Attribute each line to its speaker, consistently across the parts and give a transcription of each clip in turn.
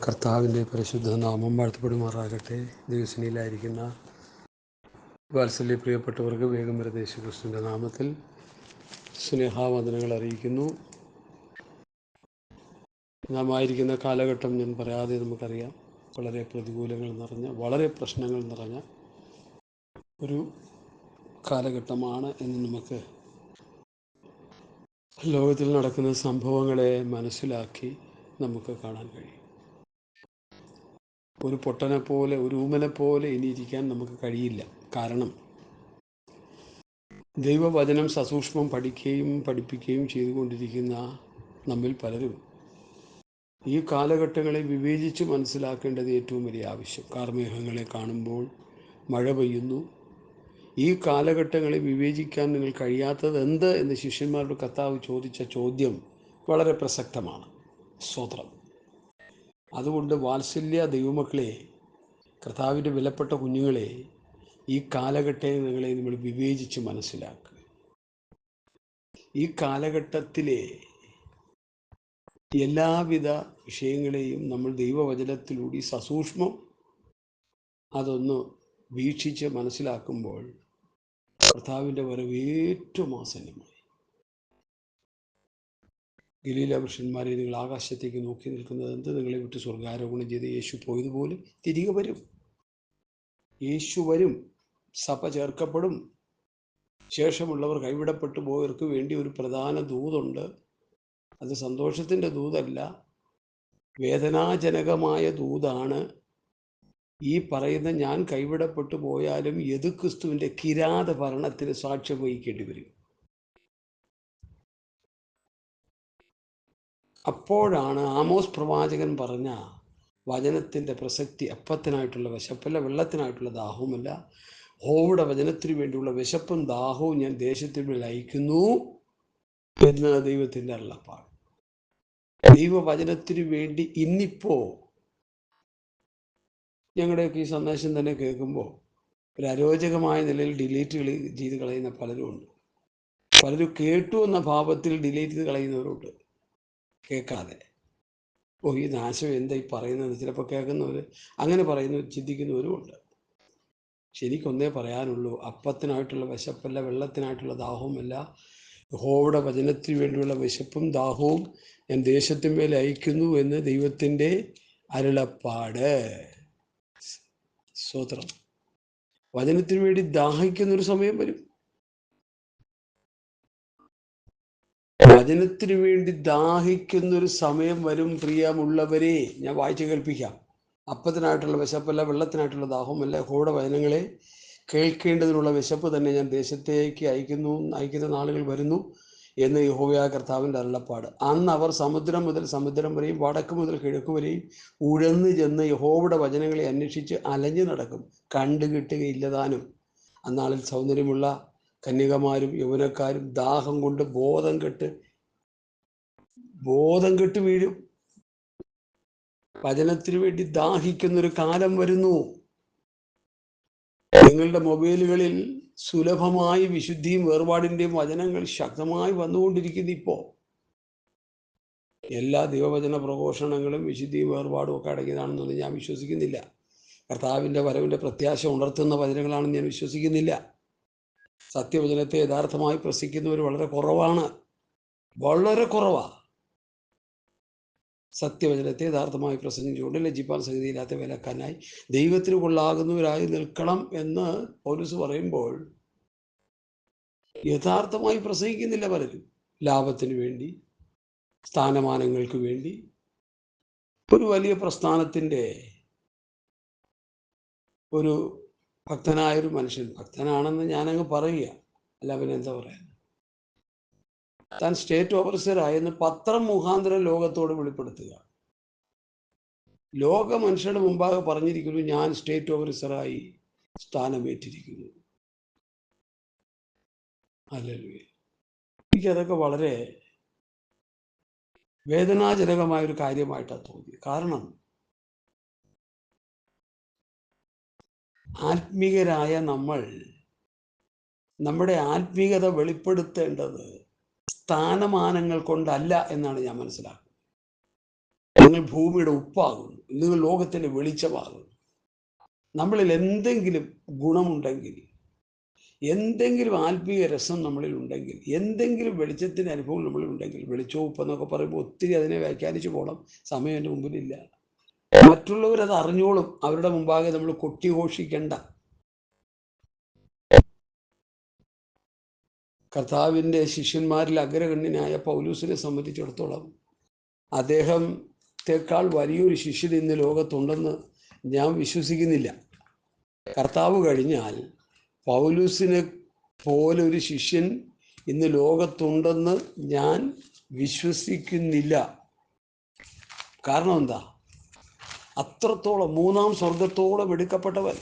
Speaker 1: കർത്താവിൻ്റെ പരിശുദ്ധ നാമം വാഴ്ത്തപ്പെടുമാറാകട്ടെ. ദൈവസേനയിലായിരിക്കുന്ന വാത്സല്യ പ്രിയപ്പെട്ടവർക്ക് വേഗം വരുന്ന യേശുക്രിസ്തുവിൻ്റെ നാമത്തിൽ സ്നേഹാവന്ദനങ്ങൾ അറിയിക്കുന്നു. നാം ആയിരിക്കുന്ന കാലഘട്ടം ഞാൻ പറയാതെ നമുക്കറിയാം. വളരെ പ്രതികൂലങ്ങൾ നിറഞ്ഞ, വളരെ പ്രശ്നങ്ങൾ നിറഞ്ഞ ഒരു കാലഘട്ടമാണ് എന്ന് നമുക്ക് ലോകത്തിൽ നടക്കുന്ന സംഭവങ്ങളെ മനസ്സിലാക്കി നമുക്ക് കാണാൻ കഴിയും. ഒരു പൊട്ടനെ പോലെ, ഒരു ഊമനെ പോലെ ഇനി ഇരിക്കാൻ നമുക്ക് കഴിയില്ല. കാരണം ദൈവവചനം സസൂക്ഷ്മം പഠിപ്പിക്കുകയും ചെയ്തുകൊണ്ടിരിക്കുന്ന നമ്മിൽ പലരും ഈ കാലഘട്ടങ്ങളെ വിവേചിച്ച് മനസ്സിലാക്കേണ്ടത് ഏറ്റവും വലിയ ആവശ്യം. കാർമേഘങ്ങളെ കാണുമ്പോൾ മഴ പെയ്യുന്നു. ഈ കാലഘട്ടങ്ങളെ വിവേചിക്കാൻ നിങ്ങൾ കഴിയാത്തത് എന്ത് എന്ന് ശിഷ്യന്മാരുടെ കർത്താവ് ചോദിച്ച ചോദ്യം വളരെ പ്രസക്തമാണ്. സ്തോത്രം. അതുകൊണ്ട് വാത്സല്യ ദൈവമക്കളെ, കർത്താവിൻ്റെ വിലപ്പെട്ട കുഞ്ഞുങ്ങളെ, ഈ കാലഘട്ടങ്ങളെ നമ്മൾ വിവേചിച്ച് മനസ്സിലാക്കുക. ഈ കാലഘട്ടത്തിലെ എല്ലാവിധ വിഷയങ്ങളെയും നമ്മൾ ദൈവവചനത്തിലൂടെ സസൂക്ഷ്മം അതൊന്ന് വീക്ഷിച്ച് മനസ്സിലാക്കുമ്പോൾ കർത്താവിൻ്റെ വരവ് ഏറ്റവും ആസന്നമായി. ഗലീല പുരുഷന്മാരെ, നിങ്ങൾ ആകാശത്തേക്ക് നോക്കി നിൽക്കുന്നത് എന്ത്? നിങ്ങളെ വിട്ട് സ്വർഗാരോഹണം ചെയ്ത് യേശു പോയതുപോലെ തിരികെ വരും. യേശു വരും. സഭ ചേർക്കപ്പെടും. ശേഷമുള്ളവർ കൈവിടപ്പെട്ടു പോയവർക്ക് വേണ്ടി ഒരു പ്രധാന ദൂതുണ്ട്. അത് സന്തോഷത്തിൻ്റെ ദൂതല്ല, വേദനാജനകമായ ദൂതാണ്. ഈ പറയുന്ന ഞാൻ കൈവിടപ്പെട്ടു പോയാലും യദുക്രിസ്തുവിൻ്റെ കിരാത ഭരണത്തിന് സാക്ഷ്യം വഹിക്കേണ്ടി വരും. അപ്പോഴാണ് ആമോസ് പ്രവാചകൻ പറഞ്ഞ വചനത്തിൻ്റെ പ്രസക്തി. അപ്പത്തിനായിട്ടുള്ള വിശപ്പല്ല, വെള്ളത്തിനായിട്ടുള്ള ദാഹവുമല്ല, യഹോവയുടെ വചനത്തിനു വേണ്ടിയുള്ള വിശപ്പും ദാഹവും ഞാൻ ദേശത്തിനുള്ളിൽ അയക്കുന്നു എന്ന് ദൈവത്തിൻ്റെ അരുളപ്പാട്. ദൈവവചനത്തിനു വേണ്ടി ഇന്നിപ്പോൾ ഞങ്ങളുടെയൊക്കെ ഈ സന്ദേശം തന്നെ കേൾക്കുമ്പോൾ ഒരു അരോചകമായ നിലയിൽ ഡിലീറ്റ് ചെയ്ത് കളയുന്ന പലരും ഉണ്ട്. പലരും കേട്ടു എന്ന ഭാവത്തിൽ ഡിലീറ്റ് ചെയ്ത് കളയുന്നവരുണ്ട്. കേൾക്കാതെ ഈ നാശം എന്താ ഈ പറയുന്നത് ചിലപ്പോൾ കേൾക്കുന്നവർ അങ്ങനെ പറയുന്നു, ചിന്തിക്കുന്നവരും ഉണ്ട്. ശരിക്കൊന്നേ പറയാനുള്ളൂ, അപ്പത്തിനായിട്ടുള്ള വിശപ്പല്ല, വെള്ളത്തിനായിട്ടുള്ള ദാഹവുമല്ല, യഹോവയുടെ വചനത്തിന് വേണ്ടിയുള്ള വിശപ്പും ദാഹവും ഞാൻ ദേശത്തിന്മേൽ അയക്കുന്നു എന്ന് ദൈവത്തിൻ്റെ അരുളപ്പാട്. സ്തോത്രം. വചനത്തിന് വേണ്ടി ദാഹിക്കുന്നൊരു സമയം വരും. വചനത്തിനു വേണ്ടി ദാഹിക്കുന്നൊരു സമയം വരും. പ്രിയമുള്ളവരെ, ഞാൻ വായിച്ചു കേൾപ്പിക്കാം. അപ്പത്തിനായിട്ടുള്ള വിശപ്പല്ല, വെള്ളത്തിനായിട്ടുള്ള ദാഹവുമല്ല, യഹോവയുടെ വചനങ്ങളെ കേൾക്കേണ്ടതിനുള്ള വിശപ്പ് തന്നെ ഞാൻ ദേശത്തേക്ക് അയക്കുന്ന നാളുകൾ വരുന്നു എന്ന് യഹോവയായ കർത്താവിൻ്റെ അരുളപ്പാട്. അന്ന് അവർ സമുദ്രം മുതൽ സമുദ്രം വരെയും വടക്ക് മുതൽ കിഴക്ക് വരെയും ഉഴന്നു ചെന്ന് യഹോവയുടെ വചനങ്ങളെ അന്വേഷിച്ച് അലഞ്ഞു നടക്കും, കണ്ടുകിട്ടുകയില്ലതാനും. അന്നാളിൽ സൗന്ദര്യമുള്ള കന്യകമാരും യൗവനക്കാരും ദാഹം കൊണ്ട് ബോധം കെട്ട് വീഴും. വചനത്തിനു വേണ്ടി ദാഹിക്കുന്നൊരു കാലം വരുന്നു. നിങ്ങളുടെ മൊബൈലുകളിൽ സുലഭമായി വിശുദ്ധിയും വേർപാടിൻ്റെയും വചനങ്ങൾ ശക്തമായി വന്നുകൊണ്ടിരിക്കുന്നു. ഇപ്പോൾ എല്ലാ ദൈവവചന പ്രഘോഷണങ്ങളും വിശുദ്ധിയും വേർപാടും ഒക്കെ അടങ്ങിയതാണെന്നൊന്നും ഞാൻ വിശ്വസിക്കുന്നില്ല. കർത്താവിൻ്റെ വരവിൻ്റെ പ്രത്യാശ ഉണർത്തുന്ന വചനങ്ങളാണെന്ന് ഞാൻ വിശ്വസിക്കുന്നില്ല. സത്യവചനത്തെ യഥാർത്ഥമായി പ്രസംഗിക്കുന്നവർ വളരെ കുറവാണ്, വളരെ കുറവാണ്. സത്യവചനത്തെ യഥാർത്ഥമായി പ്രസംഗിച്ചുകൊണ്ട് ലജ്ജിപ്പാൻ സംഗതിയില്ലാത്ത വിലക്കാനായി ദൈവത്തിന് കൊള്ളാകുന്നവരായി നിൽക്കണം എന്ന് പൗലോസ് പറയുമ്പോൾ യഥാർത്ഥമായി പ്രസംഗിക്കുന്നില്ല പലരും. ലാഭത്തിന് വേണ്ടി, സ്ഥാനമാനങ്ങൾക്ക് വേണ്ടി, ഒരു വലിയ പ്രസ്ഥാനത്തിൻ്റെ ഒരു ഭക്തനായൊരു മനുഷ്യൻ, ഭക്തനാണെന്ന് ഞാനങ്ങ് പറയുക, അല്ല അവനെന്താ പറയാൻ, താൻ സ്റ്റേറ്റ് ഓഫീസറായെന്ന് പത്രം മുഖാന്തരം ലോകത്തോട് വെളിപ്പെടുത്തുക. ലോക മനുഷ്യരുടെ മുമ്പാകെ പറഞ്ഞിരിക്കുന്നു, ഞാൻ സ്റ്റേറ്റ് ഓഫീസറായി സ്ഥാനമേറ്റിരിക്കുന്നു. ഹല്ലേലൂയ. എനിക്കതൊക്കെ വളരെ വേദനാജനകമായൊരു കാര്യമായിട്ടാണ് തോന്നിയത്. കാരണം ആത്മീയരായ നമ്മൾ നമ്മുടെ ആത്മീയത വെളിപ്പെടുത്തേണ്ടത് സ്ഥാനമാനങ്ങൾ കൊണ്ടല്ല എന്നാണ് ഞാൻ മനസ്സിലാക്കുന്നത്. നിങ്ങൾ ഭൂമിയുടെ ഉപ്പാകുന്നു, നിങ്ങൾ ലോകത്തിന്റെ വെളിച്ചമാകുന്നു. നമ്മളിൽ എന്തെങ്കിലും ഗുണമുണ്ടെങ്കിൽ, എന്തെങ്കിലും ആത്മീയ രസം നമ്മളിൽ ഉണ്ടെങ്കിൽ, എന്തെങ്കിലും വെളിച്ചത്തിൻ്റെ അനുഭവം നമ്മളിൽ ഉണ്ടെങ്കിൽ, വെളിച്ചവും ഉപ്പെന്നൊക്കെ പറയുമ്പോൾ ഒത്തിരി അതിനെ വ്യാഖ്യാനിച്ചു പോകണം, സമയം എൻ്റെ മുമ്പിലില്ല. മറ്റുള്ളവരത് അറിഞ്ഞോളും, അവരുടെ മുമ്പാകെ നമ്മൾ കൊട്ടിഘോഷിക്കേണ്ട. കർത്താവിൻ്റെ ശിഷ്യന്മാരിൽ അഗ്രഗണ്യനായ പൗലൂസിനെ സംബന്ധിച്ചിടത്തോളം അദ്ദേഹത്തെക്കാൾ വലിയൊരു ശിഷ്യൻ ഇന്ന് ലോകത്തുണ്ടെന്ന് ഞാൻ വിശ്വസിക്കുന്നില്ല. കർത്താവ് കഴിഞ്ഞാൽ പൗലൂസിനെ പോലെ ഒരു ശിഷ്യൻ ഇന്ന് ലോകത്തുണ്ടെന്ന് ഞാൻ വിശ്വസിക്കുന്നില്ല. കാരണം എന്താ? അത്രത്തോളം മൂന്നാം സ്വർഗത്തോളം എടുക്കപ്പെട്ടവൻ.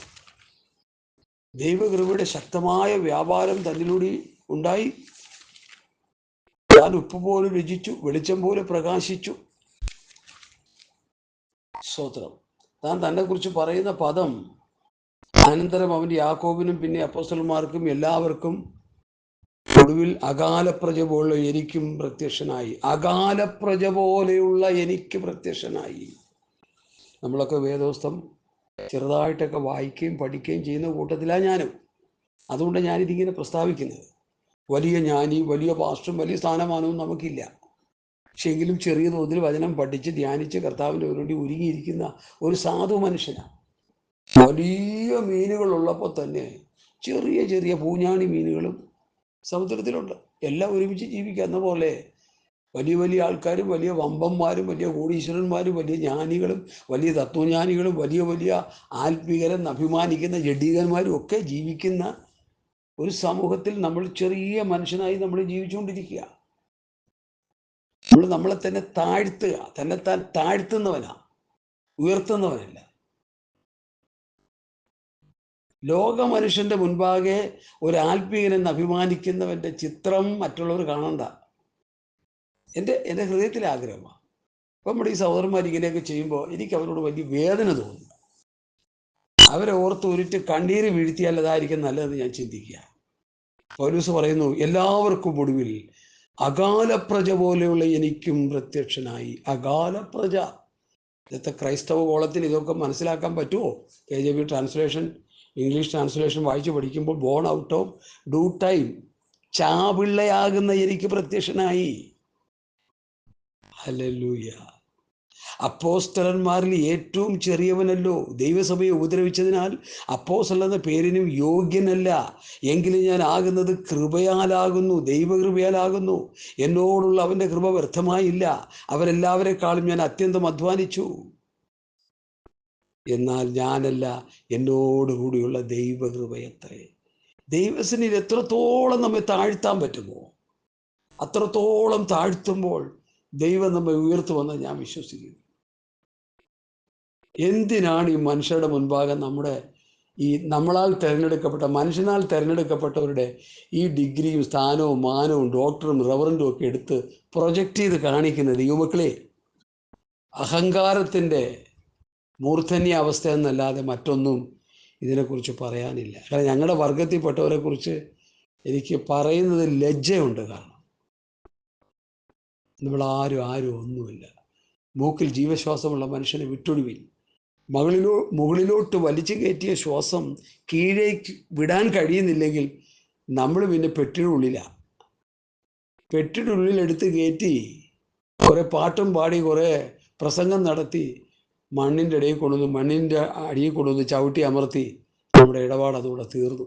Speaker 1: ദൈവകൃപയുടെ ശക്തമായ വ്യാപാരം തന്നിലൂടെ ഉണ്ടായി. താൻ ഉപ്പ് പോലെ രുചിച്ചു, വെളിച്ചം പോലെ പ്രകാശിച്ചു. സ്തോത്രം. താൻ തന്നെ കുറിച്ച് പറയുന്ന പദം അനന്തരം അവൻ്റെ യാക്കോബിനും പിന്നെ അപ്പോസ്തലന്മാർക്കും എല്ലാവർക്കും ഒടുവിൽ അകാലപ്രജ പോലുള്ള എനിക്കും പ്രത്യക്ഷനായി. അകാലപ്രജ പോലെയുള്ള എനിക്ക് പ്രത്യക്ഷനായി. നമ്മളൊക്കെ വേദോസ്തം ചെറുതായിട്ടൊക്കെ വായിക്കുകയും പഠിക്കുകയും ചെയ്യുന്ന കൂട്ടത്തിലാണ് ഞാനും. അതുകൊണ്ട് ഞാനിതിങ്ങനെ പ്രസ്താവിക്കുന്നത്. വലിയ ജ്ഞാനി, വലിയ പാസ്റ്ററും വലിയ സ്ഥാനമാനവും നമുക്കില്ല. പക്ഷെ എങ്കിലും ചെറിയ തോതിൽ വചനം പഠിച്ച് ധ്യാനിച്ച് കർത്താവിൻ്റെ വേണ്ടി ഒരുങ്ങിയിരിക്കുന്ന ഒരു സാധു മനുഷ്യനാണ്. വലിയ മീനുകൾ ഉള്ളപ്പോൾ തന്നെ ചെറിയ ചെറിയ പൂഞ്ഞാണി മീനുകളും സമുദ്രത്തിലുണ്ട്. എല്ലാം ഒരുമിച്ച് ജീവിക്കുന്ന പോലെ വലിയ വലിയ ആൾക്കാരും വലിയ വമ്പന്മാരും വലിയ കോടീശ്വരന്മാരും വലിയ ജ്ഞാനികളും വലിയ തത്വജ്ഞാനികളും വലിയ വലിയ ആത്മീകരെന്ന് അഭിമാനിക്കുന്ന ജഡീകന്മാരും ഒക്കെ ജീവിക്കുന്ന ഒരു സമൂഹത്തിൽ നമ്മൾ ചെറിയ മനുഷ്യനായി നമ്മൾ ജീവിച്ചുകൊണ്ടിരിക്കുക. നമ്മളെ തന്നെ താഴ്ത്തുക, തന്നെത്താൻ താഴ്ത്തുന്നവനാ, ഉയർത്തുന്നവനല്ല. ലോക മനുഷ്യന്റെ മുൻപാകെ ഒരു ആത്മീയനെന്ന് അഭിമാനിക്കുന്നവന്റെ ചിത്രം മറ്റുള്ളവർ കാണണ്ട. എൻ്റെ ഹൃദയത്തിലെ ആഗ്രഹമാണ്. അപ്പം നമ്മുടെ ഈ സഹോദരന്മാർ ഇങ്ങനെയൊക്കെ ചെയ്യുമ്പോൾ എനിക്ക് അവരോട് വലിയ വേദന തോന്നുന്നു. അവരെ ഓർത്ത് ഉരുട്ട് കണ്ണീര് വീഴ്ത്തിയാൽ അതായിരിക്കും നല്ലതെന്ന് ഞാൻ ചിന്തിക്കുക. പൗലോസ് പറയുന്നു, എല്ലാവർക്കും ഒടുവിൽ അകാലപ്രജ പോലെയുള്ള എനിക്കും പ്രത്യക്ഷനായി. അകാലപ്രജ. ഇന്നത്തെ ക്രൈസ്തവ കോളത്തിൽ ഇതൊക്കെ മനസ്സിലാക്കാൻ പറ്റുമോ? KJV ട്രാൻസ്ലേഷൻ, ഇംഗ്ലീഷ് ട്രാൻസ്ലേഷൻ വായിച്ച് പഠിക്കുമ്പോൾ born out of due time, ചാപിള്ളയാകുന്ന എനിക്ക് പ്രത്യക്ഷനായി. ഹല്ലേലൂയ. അപ്പോസ്തലന്മാരിൽ ഏറ്റവും ചെറിയവനല്ലോ, ദൈവസഭയെ ഉപദ്രവിച്ചതിനാൽ അപ്പോസ്തലൻ എന്ന പേരിനും യോഗ്യനല്ല. എങ്കിലും ഞാൻ ആകുന്നത് കൃപയാലാകുന്നു, ദൈവകൃപയാലാകുന്നു. എന്നോടുള്ള അവൻ്റെ കൃപ വ്യർത്ഥമായില്ല. അവരെല്ലാവരെക്കാളും ഞാൻ അത്യന്തം അധ്വാനിച്ചു. എന്നാൽ ഞാനല്ല, എന്നോടുകൂടിയുള്ള ദൈവകൃപയത്രേ. ദൈവസന്നിധിയിൽ എത്രത്തോളം നമ്മെ താഴ്ത്താൻ പറ്റുമോ അത്രത്തോളം താഴ്ത്തുമ്പോൾ ദൈവം നമ്മെ ഉയർത്തുമെന്ന് ഞാൻ വിശ്വസിക്കുന്നു. എന്തിനാണ് ഈ മനുഷ്യരുടെ മുൻപാകെ നമ്മളാൽ തിരഞ്ഞെടുക്കപ്പെട്ട, മനുഷ്യനാൽ തിരഞ്ഞെടുക്കപ്പെട്ടവരുടെ ഈ ഡിഗ്രിയും സ്ഥാനവും മാനവും ഡോക്ടറും റവറൻറ്റും ഒക്കെ എടുത്ത് പ്രൊജക്റ്റ് ചെയ്ത് കാണിക്കുന്നത്? യുവക്കളെ, അഹങ്കാരത്തിൻ്റെ മൂർധന്യ അവസ്ഥ എന്നല്ലാതെ മറ്റൊന്നും ഇതിനെക്കുറിച്ച് പറയാനില്ല. കാരണം ഞങ്ങളുടെ വർഗത്തിൽപ്പെട്ടവരെ കുറിച്ച് എനിക്ക് പറയുന്നത് ലജ്ജയുണ്ട്. കാരണം നമ്മളാരും ഒന്നുമില്ല. മൂക്കിൽ ജീവശ്വാസമുള്ള മനുഷ്യനെ വിട്ടൊടുവിൽ. മുകളിലോട്ട് വലിച്ചു കയറ്റിയ ശ്വാസം കീഴേക്ക് വിടാൻ കഴിയുന്നില്ലെങ്കിൽ നമ്മൾ പിന്നെ പെട്ടിനുള്ളിലാണ്. പെട്ടിനുള്ളിൽ എടുത്ത് കയറ്റി കുറെ പാട്ടും പാടി കുറെ പ്രസംഗം നടത്തി മണ്ണിൻ്റെ ഇടയിൽ കൊണ്ടുവന്ന്, മണ്ണിൻ്റെ അടിയിൽ കൊണ്ടുവന്ന് ചവിട്ടി അമർത്തി നമ്മുടെ ഇടപാട് അതോടെ തീർന്നു.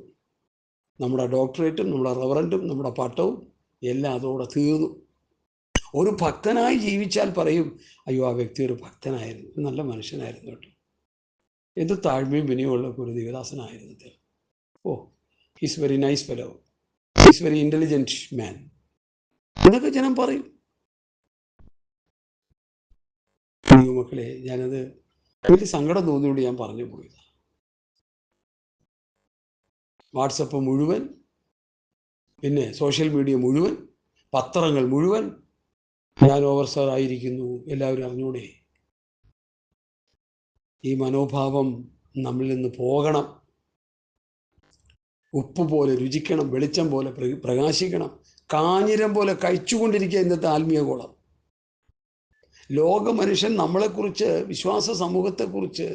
Speaker 1: നമ്മുടെ ഡോക്ടറേറ്റും നമ്മുടെ റവറൻറ്റും നമ്മുടെ പട്ടവും എല്ലാം അതോടെ തീർന്നു. ഒരു ഭക്തനായി ജീവിച്ചാൽ പറയും, അയ്യോ ആ വ്യക്തി ഒരു ഭക്തനായിരുന്നു, നല്ല മനുഷ്യനായിരുന്നു കേട്ടോ, എന്ത് താഴ്മയും വിനയമുള്ള ഒരു ദേവദാസനായിരുന്നു അദ്ദേഹം. Oh, he's very nice fellow, he's very intelligent man എന്നൊക്കെ ജനം പറയും. മക്കളെ, ഞാനത് വലിയ സങ്കടം തോന്നിയോണ്ട് ഞാൻ പറഞ്ഞു പോയത്. വാട്സപ്പ് മുഴുവൻ, പിന്നെ സോഷ്യൽ മീഡിയ മുഴുവൻ, പത്രങ്ങൾ മുഴുവൻ ഞാൻ ഓവർസർ ആയിരിക്കുന്നു, എല്ലാവരും അറിഞ്ഞൂടെ. ഈ മനോഭാവം നമ്മളിൽ നിന്ന് പോകണം. ഉപ്പ് പോലെ രുചിക്കണം, വെളിച്ചം പോലെ പ്രകാശിക്കണം. കാഞ്ഞിരം പോലെ കഴിച്ചുകൊണ്ടിരിക്കുക ഇന്നത്തെ ആത്മീയ കോളം. ലോക മനുഷ്യൻ നമ്മളെക്കുറിച്ച്, വിശ്വാസ സമൂഹത്തെക്കുറിച്ച്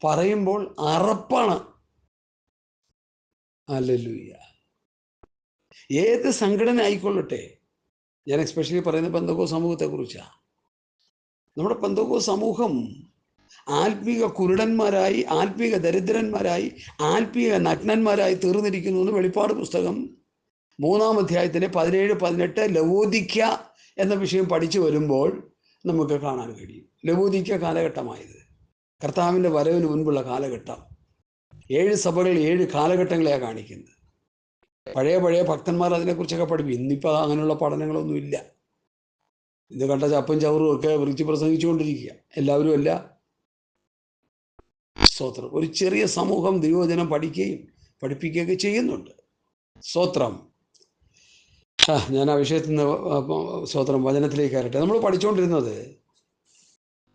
Speaker 1: പറയുമ്പോൾ അറപ്പാണ്. ഹല്ലേലൂയ. ഏത് സംഘടന ആയിക്കൊള്ളട്ടെ, ഞാൻ എസ്പെഷ്യലി പറയുന്ന പെന്തക്കോസ്ത് സമൂഹത്തെക്കുറിച്ചാണ്. നമ്മുടെ പെന്തക്കോസ്ത് സമൂഹം ആത്മീക കുരുടന്മാരായി, ആത്മീക ദരിദ്രന്മാരായി, ആത്മീക നഗ്നന്മാരായി തീർന്നിരിക്കുന്നു എന്ന് വെളിപ്പാട് പുസ്തകം 3-ാം അധ്യായത്തിന് 17-18 ലവോദിക്ക എന്ന വിഷയം പഠിച്ചു വരുമ്പോൾ നമുക്ക് കാണാൻ കഴിയും. ലവോദിക്ക കാലഘട്ടമായത് കർത്താവിൻ്റെ വരവിന് മുൻപുള്ള കാലഘട്ടം. 7 സഭകൾ 7 കാലഘട്ടങ്ങളെയാണ് കാണിക്കുന്നത്. പഴയ ഭക്തന്മാർ അതിനെക്കുറിച്ചൊക്കെ പഠിക്കും. ഇന്നിപ്പോൾ അങ്ങനെയുള്ള പഠനങ്ങളൊന്നും ഇല്ല. ഇത് കണ്ട ചപ്പും ചവറും ഒക്കെ വൃത്തി പ്രസംഗിച്ചുകൊണ്ടിരിക്കുക. എല്ലാവരും അല്ല. സ്തോത്രം. ഒരു ചെറിയ സമൂഹം ദൈവവചനം പഠിക്കുകയും പഠിപ്പിക്കുകയൊക്കെ ചെയ്യുന്നുണ്ട്. സ്തോത്രം. ഞാൻ ആ വിഷയത്തിൽ നിന്ന് സ്തോത്രം വചനത്തിലേക്ക് കയറട്ടെ. നമ്മൾ പഠിച്ചുകൊണ്ടിരുന്നത്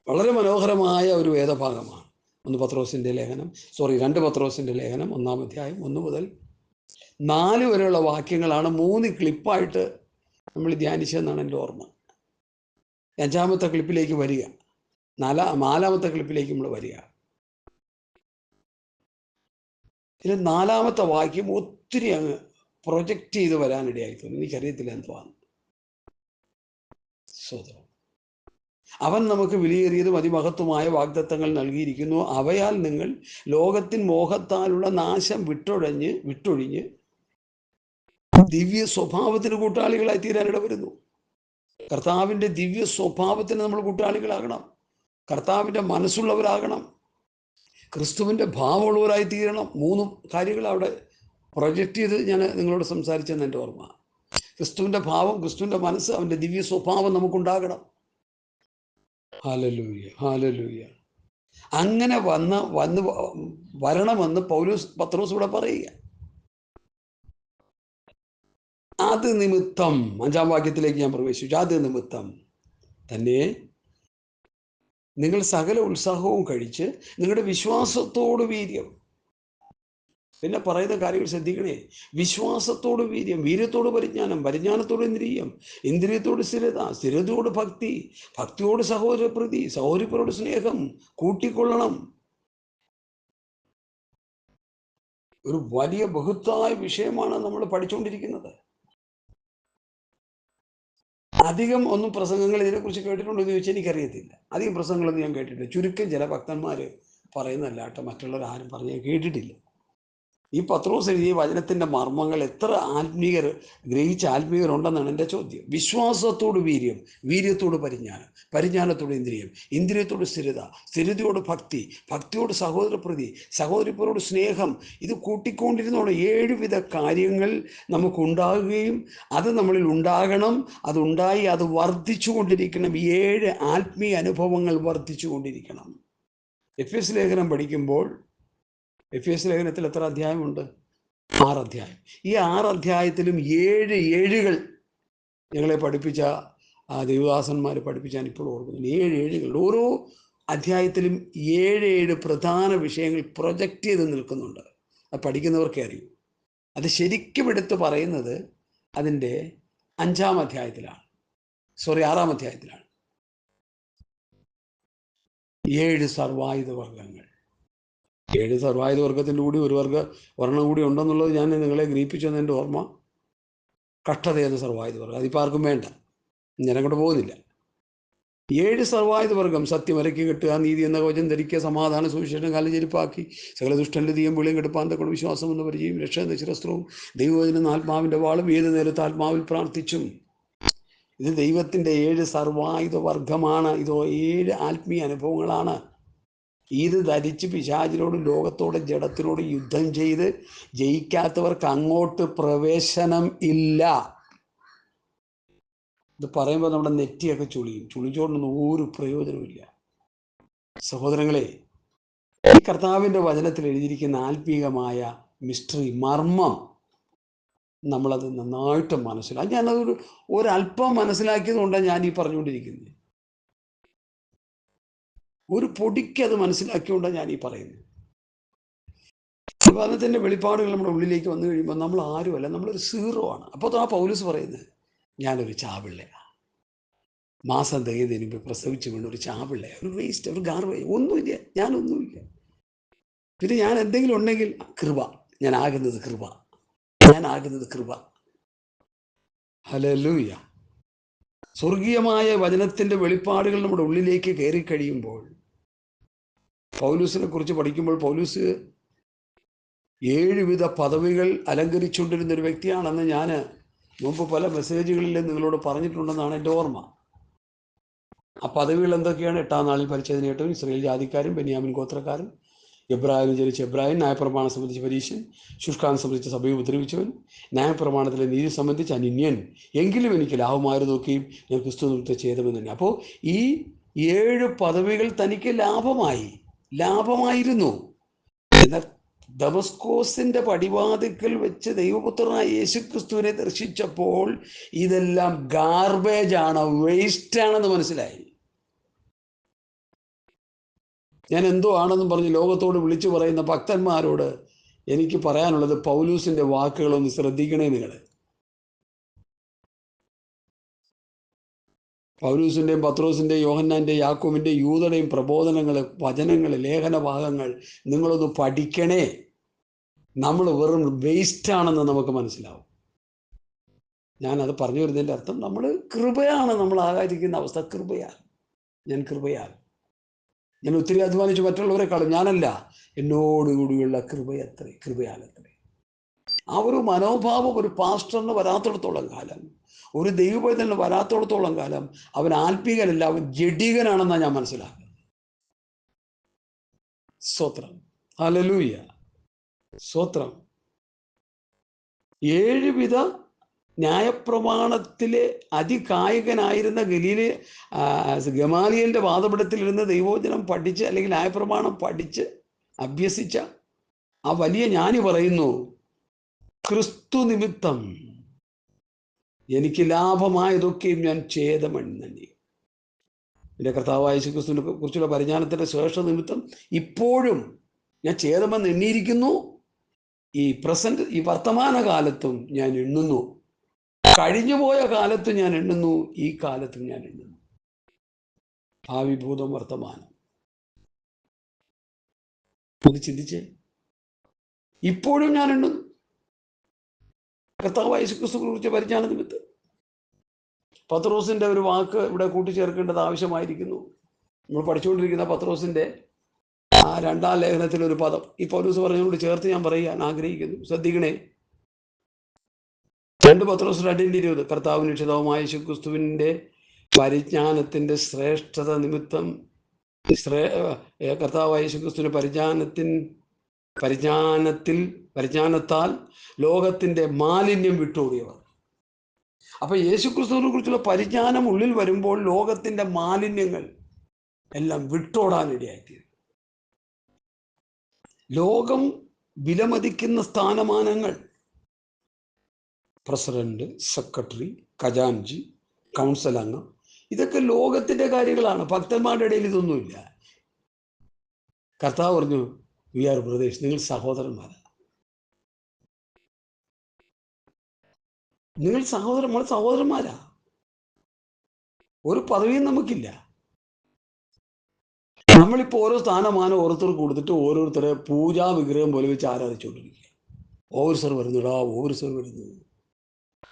Speaker 1: വളരെ മനോഹരമായ ഒരു വേദഭാഗമാണ്. 2 പത്രോസിൻ്റെ ലേഖനം 1-ാം അധ്യായം 1 മുതൽ 4 വരെയുള്ള വാക്യങ്ങളാണ് 3 ക്ലിപ്പായിട്ട് നമ്മൾ ധ്യാനിച്ചതെന്നാണ് എൻ്റെ ഓർമ്മ. 5-ാമത്തെ ക്ലിപ്പിലേക്ക് വരിക, 4-ാമത്തെ ക്ലിപ്പിലേക്ക് നമ്മൾ വരിക. ഇതിൽ 4-ാമത്തെ വാക്യം ഒത്തിരി അങ്ങ് പ്രൊജക്റ്റ് ചെയ്ത് വരാനിടയായി തോന്നി. എനിക്കറിയത്തില്ല എന്തുവാണ്. സ്വതന്ത്രം. അവൻ നമുക്ക് വിലയേറിയതും അതിമഹത്വമായ വാഗ്ദത്തങ്ങൾ നൽകിയിരിക്കുന്നു. അവയാൽ നിങ്ങൾ ലോകത്തിൻ മോഹത്താലുള്ള നാശം വിട്ടൊഴിഞ്ഞ് ദിവ്യ സ്വഭാവത്തിന് കൂട്ടാളികളായി തീരാനിട വരുന്നു. കർത്താവിൻ്റെ ദിവ്യ സ്വഭാവത്തിന് നമ്മൾ കൂട്ടാളികളാകണം. കർത്താവിൻ്റെ മനസ്സുള്ളവരാകണം. ക്രിസ്തുവിൻ്റെ ഭാവമുള്ളവരായി തീരണം. 3 കാര്യങ്ങൾ അവിടെ പ്രൊജക്റ്റ് ചെയ്ത് ഞാൻ നിങ്ങളോട് സംസാരിച്ചെന്ന് എൻ്റെ ഓർമ്മ. ക്രിസ്തുവിൻ്റെ ഭാവം, ക്രിസ്തുവിൻ്റെ മനസ്സ്, അവൻ്റെ ദിവ്യ സ്വഭാവം നമുക്കുണ്ടാകണം. Hallelujah, hallelujah. അങ്ങനെ വരണമെന്ന് പത്രോസ് ഇവിടെ പറയുക. അത് നിമിത്തം 5-ാം വാക്യത്തിലേക്ക് ഞാൻ പ്രവേശിച്ചു. അത് നിമിത്തം തന്നെ നിങ്ങൾ സകല ഉത്സാഹവും കഴിച്ച് നിങ്ങളുടെ വിശ്വാസത്തോട് വീര്യം. പിന്നെ പറയുന്ന കാര്യങ്ങൾ ശ്രദ്ധിക്കണേ. വിശ്വാസത്തോട് വീര്യം, വീര്യത്തോട് പരിജ്ഞാനം, പരിജ്ഞാനത്തോട് ഇന്ദ്രിയം, ഇന്ദ്രിയത്തോട് സ്ഥിരത, സ്ഥിരതയോട് ഭക്തി, ഭക്തിയോട് സഹോദരപ്രീതി, സഹോദരപ്രയോട് സ്നേഹം കൂട്ടിക്കൊള്ളണം. ഒരു വലിയ ബൃഹത്തായ വിഷയമാണ് നമ്മൾ പഠിച്ചുകൊണ്ടിരിക്കുന്നത്. അധികം ഒന്നും പ്രസംഗങ്ങൾ ഇതിനെക്കുറിച്ച് കേട്ടിട്ടുണ്ടോ എന്ന് ചോദിച്ചാൽ എനിക്കറിയത്തില്ല. അധികം പ്രസംഗങ്ങളൊന്നും ഞാൻ കേട്ടിട്ടില്ല. ചുരുക്കം ചില ഭക്തന്മാർ പറയുന്നതല്ലാട്ടോ മറ്റുള്ളവർ ആരും പറഞ്ഞ് കേട്ടിട്ടില്ല. ഈ പത്രോസ് എഴുതിയ വചനത്തിൻ്റെ മർമ്മങ്ങൾ എത്ര ആത്മീയർ ഗ്രഹിച്ച ആത്മീയരുണ്ടെന്നാണ് എൻ്റെ ചോദ്യം. വിശ്വാസത്തോട് വീര്യം, വീര്യത്തോട് പരിജ്ഞാനം, പരിജ്ഞാനത്തോട് ഇന്ദ്രിയം, ഇന്ദ്രിയത്തോട് സ്ഥിരത, സ്ഥിരതയോട് ഭക്തി, ഭക്തിയോട് സഹോദരപ്രീതി, സഹോദരപ്രയോട് സ്നേഹം. ഇത് കൂട്ടിക്കൊണ്ടിരുന്നോണം 7 വിധ കാര്യങ്ങൾ നമുക്കുണ്ടാകുകയും അത് നമ്മളിൽ ഉണ്ടാകണം. അതുണ്ടായി അത് വർദ്ധിച്ചു കൊണ്ടിരിക്കണം. 7 ആത്മീയ അനുഭവങ്ങൾ വർദ്ധിച്ചു കൊണ്ടിരിക്കണം. എഫെസ്യ ലേഖനം പഠിക്കുമ്പോൾ എഫെസ്യ ലേഖനത്തിൽ എത്ര അധ്യായമുണ്ട്? 6 അധ്യായം. ഈ 6 അധ്യായത്തിലും 7 ഏഴുകൾ ഞങ്ങളെ പഠിപ്പിച്ച ദേവദാസന്മാർ പഠിപ്പിച്ച് ഞാൻ ഇപ്പോൾ ഓർക്കുന്നു. 7 ഏഴുകൾ. ഓരോ അധ്യായത്തിലും 7 പ്രധാന വിഷയങ്ങൾ പ്രൊജക്റ്റ് ചെയ്ത് നിൽക്കുന്നുണ്ട്. അത് പഠിക്കുന്നവർക്കേ അറിയൂ. അത് ശരിക്കും എടുത്ത് പറയുന്നത് അതിൻ്റെ 5-ാം അധ്യായത്തിലാണ്. 6-ാം അധ്യായത്തിലാണ്. 7 സർവായുധ വർഗങ്ങൾ. 7 സർവായുധ വർഗത്തിൻ്റെ കൂടി ഒരെണ്ണം കൂടി ഉണ്ടെന്നുള്ളത് ഞാൻ നിങ്ങളെ ഗ്രഹിപ്പിച്ചെന്ന് എൻ്റെ ഓർമ്മ. കഷ്ടതയെന്ന സർവായുധ വർഗം. അതിപ്പോൾ ആർക്കും വേണ്ട, ഞാൻ അങ്ങോട്ട് പോകുന്നില്ല. 7 സർവായുധ വർഗം: സത്യം അരക്കി കെട്ടുക, നീതി എന്ന കവചം ധരിക്കുക, സമാധാന സുവിശേഷം കാലം ചെരുപ്പാക്കി, സകല ദുഷ്ടന്റെ തീയും വിളിയും കെടുപ്പാന്തക്കൊണ്ട് വിശ്വാസം എന്ന പരിചയം, രക്ഷ എന്ന ശിരസ്ത്രവും, ദൈവവചനം ആത്മാവിൻ്റെ വാളും, ഏത് നേരത്ത് ആത്മാവിൽ പ്രാർത്ഥിച്ചും. ഇത് ദൈവത്തിൻ്റെ 7 സർവായുധ വർഗമാണ്. ഇത് 7 ആത്മീയ അനുഭവങ്ങളാണ്. ഇത് ധരിച്ച് പിശാചിനോടും ലോകത്തോടും ജഡത്തിനോടും യുദ്ധം ചെയ്ത് ജയിക്കാത്തവർക്ക് അങ്ങോട്ട് പ്രവേശനം ഇല്ല. ഇത് പറയുമ്പോൾ നമ്മുടെ നെറ്റിയൊക്കെ ചുളിച്ചോണ്ടൊന്നും ഒരു പ്രയോജനമില്ല. സഹോദരങ്ങളെ, ഈ കർത്താവിൻ്റെ വചനത്തിൽ എഴുതിയിരിക്കുന്ന ആത്മീകമായ മിസ്റ്ററി, മർമ്മം നമ്മളത് നന്നായിട്ട് മനസ്സിലാക്കി. ഞാനതൊരു ഒരല്പം മനസ്സിലാക്കിയത് കൊണ്ടാണ് ഞാൻ ഈ പറഞ്ഞുകൊണ്ടിരിക്കുന്നത്. ഒരു പൊടിക്ക് അത് മനസ്സിലാക്കിക്കൊണ്ടാണ് ഞാൻ ഈ പറയുന്നത്. വചനത്തിൻ്റെ വെളിപ്പാടുകൾ നമ്മുടെ ഉള്ളിലേക്ക് വന്നു കഴിയുമ്പോൾ നമ്മൾ ആരുമല്ല, നമ്മളൊരു സീറോ ആണ്. അപ്പോൾ ആ പൗലോസ് പറയുന്നത് ഞാനൊരു ചാവിള്ളയാണ്. മാസം തികയുന്നതിന് മുമ്പ് പ്രസവിച്ച് വീണ് ഒരു ചാപിള്ള, ഒരു വേസ്റ്റ്, ഒരു ഗാർബേജ്, ഒന്നുമില്ല. ഞാനൊന്നുമില്ല. പിന്നെ ഞാൻ എന്തെങ്കിലും ഉണ്ടെങ്കിൽ കൃപ, ഞാനാകുന്നത് കൃപ, ഞാനാകുന്നത് കൃപ. ഹല്ലേലൂയ. സ്വർഗീയമായ വചനത്തിൻ്റെ വെളിപ്പാടുകൾ നമ്മുടെ ഉള്ളിലേക്ക് കയറി കഴിയുമ്പോൾ, പൗലൂസിനെ കുറിച്ച് പഠിക്കുമ്പോൾ പൗലൂസ് 7 വിധ പദവികൾ അലങ്കരിച്ചുകൊണ്ടിരുന്ന ഒരു വ്യക്തിയാണെന്ന് ഞാൻ മുമ്പ് പല മെസ്സേജുകളിൽ നിങ്ങളോട് പറഞ്ഞിട്ടുണ്ടെന്നാണ് എൻ്റെ ഓർമ്മ. ആ പദവികൾ എന്തൊക്കെയാണ്? 8-ാം നാളിൽ പരിച്ഛേദനയേറ്റവൻ, ഇസ്രായേൽ ജാതിക്കാരൻ, ബെന്യാമിൻ ഗോത്രക്കാരൻ, എബ്രാഹിം ജനിച്ച എബ്രാഹിം, ന്യായപ്രമാണം സംബന്ധിച്ച് പരീശൻ, ശുഷ്കാൻ സംബന്ധിച്ച് സഭയെ ഉപദ്രവിച്ചവൻ, ന്യായപ്രമാണത്തിലെ നീതി സംബന്ധിച്ച് അനിന്യൻ, എങ്കിലും എനിക്ക് ലാഭമായിരുന്നൊക്കെയും ഞാൻ ക്രിസ്തു നിമിത്തം ചെയ്തവൻ തന്നെ. അപ്പോൾ ഈ 7 പദവികൾ തനിക്ക് ലാഭമായിരുന്നു. എന്നാൽ ദമസ്കോസിന്റെ പടിവാതിക്കൽ വെച്ച് ദൈവപുത്രനായ യേശു ക്രിസ്തുവിനെ ദർശിച്ചപ്പോൾ ഇതെല്ലാം ഗാർബേജ് ആണ്, വേസ്റ്റ് ആണെന്ന് മനസ്സിലായി. ഞാൻ എന്തോ ആണെന്നും പറഞ്ഞ് ലോകത്തോട് വിളിച്ചു പറയുന്ന ഭക്തന്മാരോട് എനിക്ക് പറയാനുള്ളത്, പൗലൂസിന്റെ വാക്കുകളൊന്ന് ശ്രദ്ധിക്കണേ നിങ്ങൾ. പൗലൂസിൻ്റെയും പത്രോസിൻ്റെയും യോഹന്നാൻ്റെയും യാക്കോബിൻ്റെയും യൂദയുടെയും പ്രബോധനങ്ങൾ, വചനങ്ങൾ, ലേഖന ഭാഗങ്ങൾ നിങ്ങളൊന്ന് പഠിക്കണേ. നമ്മൾ വെറും വേസ്റ്റാണെന്ന് നമുക്ക് മനസ്സിലാവും. ഞാനത് പറഞ്ഞു വരുന്നതിൻ്റെ അർത്ഥം, നമ്മൾ കൃപയാണ്, നമ്മൾ ആകാതിരിക്കുന്ന അവസ്ഥ കൃപയാൽ. ഞാൻ ഒത്തിരി അധ്വാനിച്ച് മറ്റുള്ളവരെക്കാളും ഞാനല്ല, എന്നോടുകൂടിയുള്ള കൃപയാലത്രേ. ആ ഒരു മനോഭാവം ഒരു പാസ്റ്ററിന് വരാത്തിടത്തോളം കാലം, ഒരു ദൈവപൈതലിന് വരാത്തിടത്തോളം കാലം അവൻ ആത്മീകനല്ല, അവൻ ജഡികനാണെന്നാണ് ഞാൻ മനസ്സിലാക്കുന്നത്. സ്തോത്രം, ഹല്ലേലൂയ, സ്തോത്രം. 7 വിധ ന്യായപ്രമാണത്തിലെ അതികായകനായിരുന്ന ഗമാലിയലിന്റെ വാദപീഠത്തിലിരുന്ന് ദൈവവചനം പഠിച്ച്, അല്ലെങ്കിൽ ന്യായപ്രമാണം പഠിച്ച് അഭ്യസിച്ച ആ വലിയ ജ്ഞാനി പറയുന്നു, ക്രിസ്തു നിമിത്തം എനിക്ക് ലാഭമായതൊക്കെയും ഞാൻ ഛേദമെണ്ണി. എൻ്റെ കർത്താവായ യേശു ക്രിസ്തുവിനെ കുറിച്ചുള്ള പരിജ്ഞാനത്തിൻ്റെ ശ്രേഷ്ഠ നിമിത്തം ഇപ്പോഴും ഞാൻ ഛേദമെന്ന് എണ്ണിയിരിക്കുന്നു. ഈ വർത്തമാന കാലത്തും ഞാൻ എണ്ണുന്നു, കഴിഞ്ഞുപോയ കാലത്തും ഞാൻ എണ്ണുന്നു, ഈ കാലത്തും ഞാൻ എണ്ണുന്നു. ഭാവി, ഭൂതം, വർത്തമാനം ഒന്ന് ചിന്തിച്ചേ. ഇപ്പോഴും ഞാൻ എണ്ണുന്നു കർത്താവായ യേശു ക്രിസ്തുവിനെ കുറിച്ച് പരിജ്ഞാന നിമിത്തം. പത്രോസിന്റെ ഒരു വാക്ക് ഇവിടെ കൂട്ടിച്ചേർക്കേണ്ടത് ആവശ്യമായിരിക്കുന്നു. നമ്മൾ പഠിച്ചുകൊണ്ടിരിക്കുന്ന പത്രോസിന്റെ ആ 2-ാം ലേഖനത്തിലൊരു പദം ഈ പൗലോസ് പറഞ്ഞുകൊണ്ട് ചേർത്ത് ഞാൻ പറയാൻ ആഗ്രഹിക്കുന്നു. ശ്രദ്ധിക്കണേ. 2 പത്രോസ് 2:20, കർത്താവിന് രക്ഷിതാവുമായ യേശു ക്രിസ്തുവിൻ്റെ പരിജ്ഞാനത്തിന്റെ ശ്രേഷ്ഠത നിമിത്തം, കർത്താവായ യേശു ക്രിസ്തുവിന്റെ പരിജ്ഞാനത്താൽ ലോകത്തിന്റെ മാലിന്യം വിട്ടോടിയവർ. അപ്പൊ യേശു ക്രിസ്തുവിനെ കുറിച്ചുള്ള പരിജ്ഞാനം ഉള്ളിൽ വരുമ്പോൾ ലോകത്തിന്റെ മാലിന്യങ്ങൾ എല്ലാം വിട്ടോടാനിടയായിത്തീരും. ലോകം വിലമതിക്കുന്ന സ്ഥാനമാനങ്ങൾ, പ്രസിഡന്റ്, സെക്രട്ടറി, ഖജാൻജി, കൗൺസിൽ അംഗം, ഇതൊക്കെ ലോകത്തിന്റെ കാര്യങ്ങളാണ്. ഭക്തന്മാരുടെ ഇടയിൽ ഇതൊന്നുമില്ല. കർത്താവ് പറഞ്ഞു, വി ആർ ബ്രദേഴ്സ്, നിങ്ങൾ സഹോദരന്മാരാണ്. നമ്മൾ സഹോദരന്മാരാ. ഒരു പദവിയും നമുക്കില്ല. നമ്മളിപ്പോൾ ഓരോ സ്ഥാനമാനം ഓരോരുത്തർക്ക് കൊടുത്തിട്ട് ഓരോരുത്തരെ പൂജാ വിഗ്രഹം പോലെ വെച്ച് ആരാധിച്ചുകൊണ്ടിരിക്കുക. ഓഫീസർ വരുന്നുടാ, ഓഫീസർ വരുന്നു,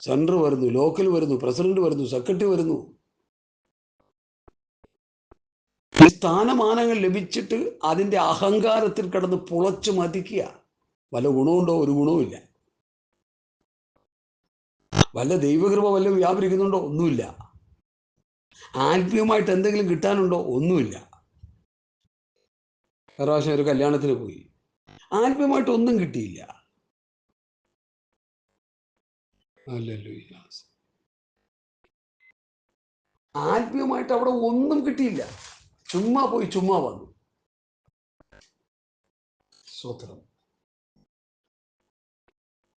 Speaker 1: സെൻട്രൽ വരുന്നു, ലോക്കൽ വരുന്നു, പ്രസിഡന്റ് വരുന്നു, സെക്രട്ടറി വരുന്നു. ഈ സ്ഥാനമാനങ്ങൾ ലഭിച്ചിട്ട് അതിൻ്റെ അഹങ്കാരത്തിൽ കിടന്ന് പുളച്ചു മതിക്കുക. വല്ല ഗുണമുണ്ടോ? ഒരു ഗുണവുമില്ല. വല്ല ദൈവകൃപ വല്ലതും വ്യാപരിക്കുന്നുണ്ടോ? ഒന്നുമില്ല. ആത്മീയമായിട്ട് എന്തെങ്കിലും കിട്ടാനുണ്ടോ? ഒന്നുമില്ല. പ്രാവശ്യം ഒരു കല്യാണത്തിന് പോയി, ആത്മീയമായിട്ട് ഒന്നും കിട്ടിയില്ല. ആത്മീയമായിട്ട് അവിടെ ഒന്നും കിട്ടിയില്ല. ചുമ്മാ പോയി, ചുമ്മാ വന്നു. സ്വത്രം.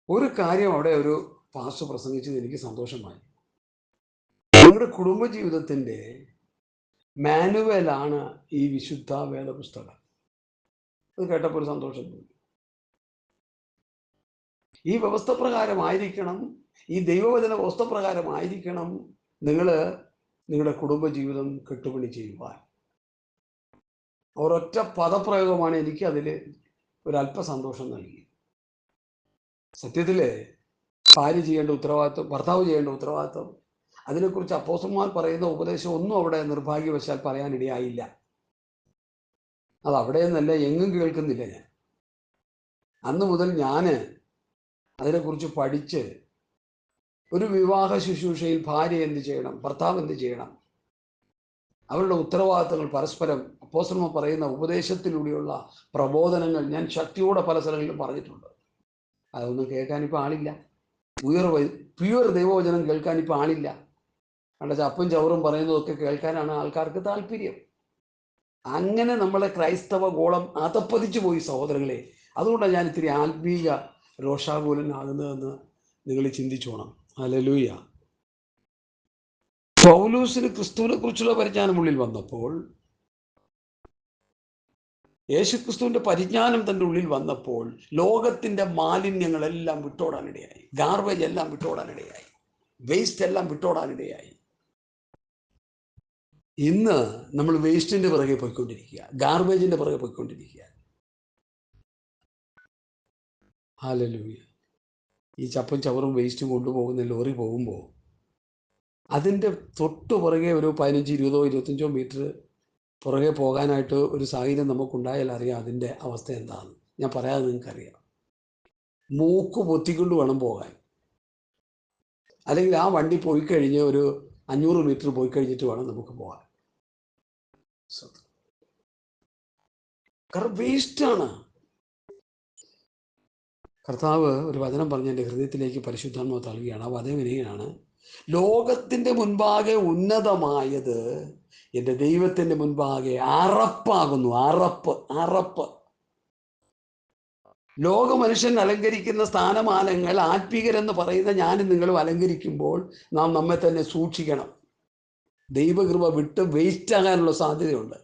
Speaker 1: ഒരു കാര്യം അവിടെ ഒരു പാസ്റ്റർ പ്രസംഗിച്ചത് എനിക്ക് സന്തോഷമായി. നിങ്ങളുടെ കുടുംബജീവിതത്തിന്റെ മാനുവലാണ് ഈ വിശുദ്ധ വേദപുസ്തകം. അത് കേട്ടപ്പോൾ ഒരു സന്തോഷം തോന്നി. ഈ വ്യവസ്ഥ പ്രകാരമായിരിക്കണം, ഈ ദൈവവചന വ്യവസ്ഥ പ്രകാരമായിരിക്കണം നിങ്ങൾ നിങ്ങളുടെ കുടുംബജീവിതം കെട്ടുപണി ചെയ്യുവാൻ. ഒരൊറ്റ പദപ്രയോഗമാണ് എനിക്ക് അതിൽ ഒരല്പ സന്തോഷം നൽകി. സത്യത്തിൽ ഭാര്യ ചെയ്യേണ്ട ഉത്തരവാദിത്വം, ഭർത്താവ് ചെയ്യേണ്ട ഉത്തരവാദിത്വം, അതിനെക്കുറിച്ച് അപ്പോസ്തലന്മാർ പറയുന്ന ഉപദേശം ഒന്നും അവിടെ നിർഭാഗ്യവശാൽ പറയാനിടയായില്ല. അത് അവിടെ നിന്നല്ല, എങ്ങും കേൾക്കുന്നില്ല. ഞാൻ അന്ന് മുതൽ ഞാൻ അതിനെക്കുറിച്ച് പഠിച്ച് ഒരു വിവാഹ ശുശ്രൂഷയിൽ ഭാര്യ എന്ത് ചെയ്യണം, ഭർത്താവ് എന്ത് ചെയ്യണം, അവരുടെ ഉത്തരവാദിത്തങ്ങൾ പരസ്പരം അപ്പോസ്തലന്മാർ പറയുന്ന ഉപദേശത്തിലൂടെയുള്ള പ്രബോധനങ്ങൾ ഞാൻ ശക്തിയോടെ പല സ്ഥലങ്ങളിലും പറഞ്ഞിട്ടുണ്ട്. അതൊന്നും കേൾക്കാനിപ്പോൾ ആളില്ല. പ്യുവർ ദൈവവചനം കേൾക്കാനിപ്പോൾ ആളില്ല. കണ്ട അപ്പും ചവറും പറയുന്നതൊക്കെ കേൾക്കാനാണ് ആൾക്കാർക്ക് താല്പര്യം. അങ്ങനെ നമ്മളെ ക്രൈസ്തവ ഗോളം അതപ്പതിച്ചു പോയി സഹോദരങ്ങളെ. അതുകൊണ്ടാണ് ഞാൻ ഇത്തിരി ആത്മീയ രോഷാകുലനാകുന്നതെന്ന് നിങ്ങൾ ചിന്തിച്ചോണം. ഹല്ലേലൂയ. പൗലോസിന് ക്രിസ്തുവിനെ കുറിച്ചുള്ള പരിജ്ഞാനം ഉള്ളിൽ വന്നപ്പോൾ, യേശുക്രിസ്തുവിന്റെ പരിജ്ഞാനം തൻ്റെ ഉള്ളിൽ വന്നപ്പോൾ, ലോകത്തിന്റെ മാലിന്യങ്ങളെല്ലാം വിട്ടോടാനിടയായി, ഗാർബേജ് എല്ലാം വിട്ടോടാനിടയായി, വേസ്റ്റ് എല്ലാം വിട്ടോടാനിടയായി. ഇന്ന് നമ്മൾ വേസ്റ്റിന്റെ പിറകെ പോയിക്കൊണ്ടിരിക്കുക, ഗാർബേജിന്റെ പിറകെ പോയിക്കൊണ്ടിരിക്കുക. ഹല്ലേലൂയ. ഈ ചപ്പും ചവറും വേസ്റ്റും കൊണ്ടുപോകുന്ന ലോറി പോകുമ്പോൾ അതിൻ്റെ തൊട്ട് പുറകെ ഒരു 15, 20, 25 മീറ്റർ പുറകെ പോകാനായിട്ട് ഒരു സാഹചര്യം നമുക്കുണ്ടായാൽ അറിയാം അതിൻ്റെ അവസ്ഥ എന്താണെന്ന്. ഞാൻ പറയാതെ നിങ്ങൾക്കറിയാം. മൂക്ക് പൊത്തിക്കൊണ്ട് വേണം പോകാൻ. അല്ലെങ്കിൽ ആ വണ്ടി പോയി കഴിഞ്ഞ് ഒരു 500 മീറ്റർ പോയി കഴിഞ്ഞിട്ട് വേണം നമുക്ക് പോകാൻ. കാരണം വേസ്റ്റാണ്. കർത്താവ് ഒരു വചനം പറഞ്ഞ് എൻ്റെ ഹൃദയത്തിലേക്ക് പരിശുദ്ധാത്മാവ് തള്ളുകയാണ്. ആ വചനം ഇങ്ങനെയാണ്: ലോകത്തിൻ്റെ മുൻപാകെ ഉന്നതമായത് എൻ്റെ ദൈവത്തിൻ്റെ മുൻപാകെ അറപ്പാകുന്നു. അറപ്പ്, അറപ്പ്. ലോക മനുഷ്യൻ അലങ്കരിക്കുന്ന സ്ഥാനമാനങ്ങൾ ആത്മീകരെന്ന് പറയുന്ന ഞാനും നിങ്ങളും അലങ്കരിക്കുമ്പോൾ നാം നമ്മെ തന്നെ സൂക്ഷിക്കണം. ദൈവകൃപ വിട്ട് വേസ്റ്റ് ആകാനുള്ള സാധ്യതയുണ്ട്.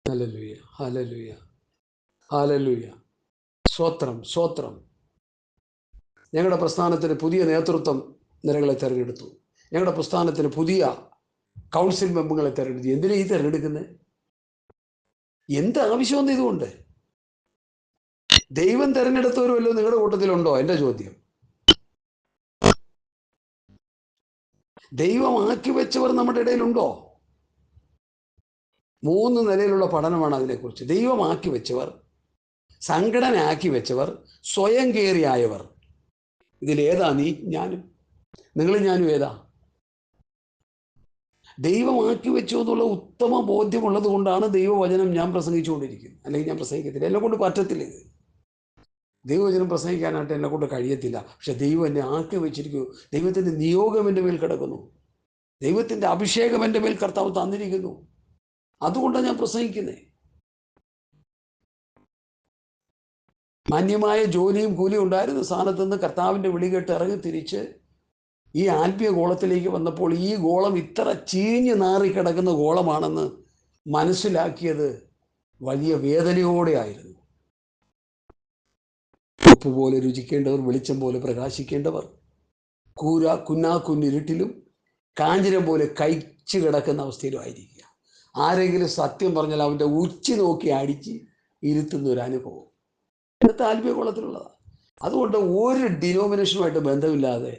Speaker 1: Hallelujah, hallelujah, hallelujah. സ്വത്രം, സ്വത്രം. ഞങ്ങളുടെ പ്രസ്ഥാനത്തിന് പുതിയ നേതൃത്വം നിരകളെ തിരഞ്ഞെടുത്തു. ഞങ്ങളുടെ പ്രസ്ഥാനത്തിന് പുതിയ കൗൺസിൽ മെമ്പറുകളെ തിരഞ്ഞെടുത്തു. എന്തിനാ ഈ തിരഞ്ഞെടുക്കുന്നത്? എന്ത് ആവശ്യമെന്ന് ഇതുകൊണ്ട്? ദൈവം തിരഞ്ഞെടുത്തവരുമല്ലോ നിങ്ങളുടെ കൂട്ടത്തിലുണ്ടോ? എൻ്റെ ചോദ്യം. ദൈവം ആക്കി വെച്ചവർ നമ്മുടെ ഇടയിലുണ്ടോ? 3 നിലയിലുള്ള പഠനമാണ് അതിനെക്കുറിച്ച്. ദൈവമാക്കി വെച്ചവർ, സംഘടന ആക്കി വെച്ചവർ, സ്വയം കയറിയായവർ. ഇതിലേതാ നീ ഞാനും? നിങ്ങളും ഞാനും ഏതാ? ദൈവമാക്കി വെച്ചു എന്നുള്ള ഉത്തമ ബോധ്യമുള്ളത് കൊണ്ടാണ് ദൈവവചനം ഞാൻ പ്രസംഗിച്ചുകൊണ്ടിരിക്കുന്നത്. അല്ലെങ്കിൽ ഞാൻ പ്രസംഗിക്കത്തില്ല. എന്നെ കൊണ്ട് പറ്റത്തില്ല. ഇത് ദൈവവചനം പ്രസംഗിക്കാനായിട്ട് എന്നെ കൊണ്ട് കഴിയത്തില്ല. പക്ഷെ ദൈവം എന്നെ ആക്കി വെച്ചിരിക്കുന്നു. ദൈവത്തിൻ്റെ നിയോഗം എൻ്റെ മേൽ കിടക്കുന്നു. ദൈവത്തിൻ്റെ അഭിഷേകം എൻ്റെ മേൽ കർത്താവ് തന്നിരിക്കുന്നു. അതുകൊണ്ടാണ് ഞാൻ പ്രസംഗിക്കുന്നത്. മാന്യമായ ജോലിയും കൂലിയും ഉണ്ടായിരുന്ന സ്ഥാനത്ത് നിന്ന് കർത്താവിൻ്റെ വിളി കേട്ട് ഇറങ്ങി തിരിച്ച് ഈ ആത്മീയ ഗോളത്തിലേക്ക് വന്നപ്പോൾ ഈ ഗോളം ഇത്ര ചീഞ്ഞ് നാറിക്കിടക്കുന്ന ഗോളമാണെന്ന് മനസ്സിലാക്കിയത് വലിയ വേദനയോടെ ആയിരുന്നു. ഉപ്പ് പോലെ രുചിക്കേണ്ടവർ, വെളിച്ചം പോലെ പ്രകാശിക്കേണ്ടവർ, കുന്നിരുട്ടിലും കാഞ്ഞിരം പോലെ കഴിച്ചു കിടക്കുന്ന അവസ്ഥയിലും ആയിരിക്കുക. ആരെങ്കിലും സത്യം പറഞ്ഞാൽ അവൻ്റെ ഉച്ചി നോക്കി അടിച്ച് ഇരുത്തുന്ന ഒരു അനുഭവം ഇന്നത്തെ ആത്മീയ ഗോളത്തിലുള്ളതാണ്. അതുകൊണ്ട് ഒരു ഡിനോമിനേഷനുമായിട്ട് ബന്ധമില്ലാതെ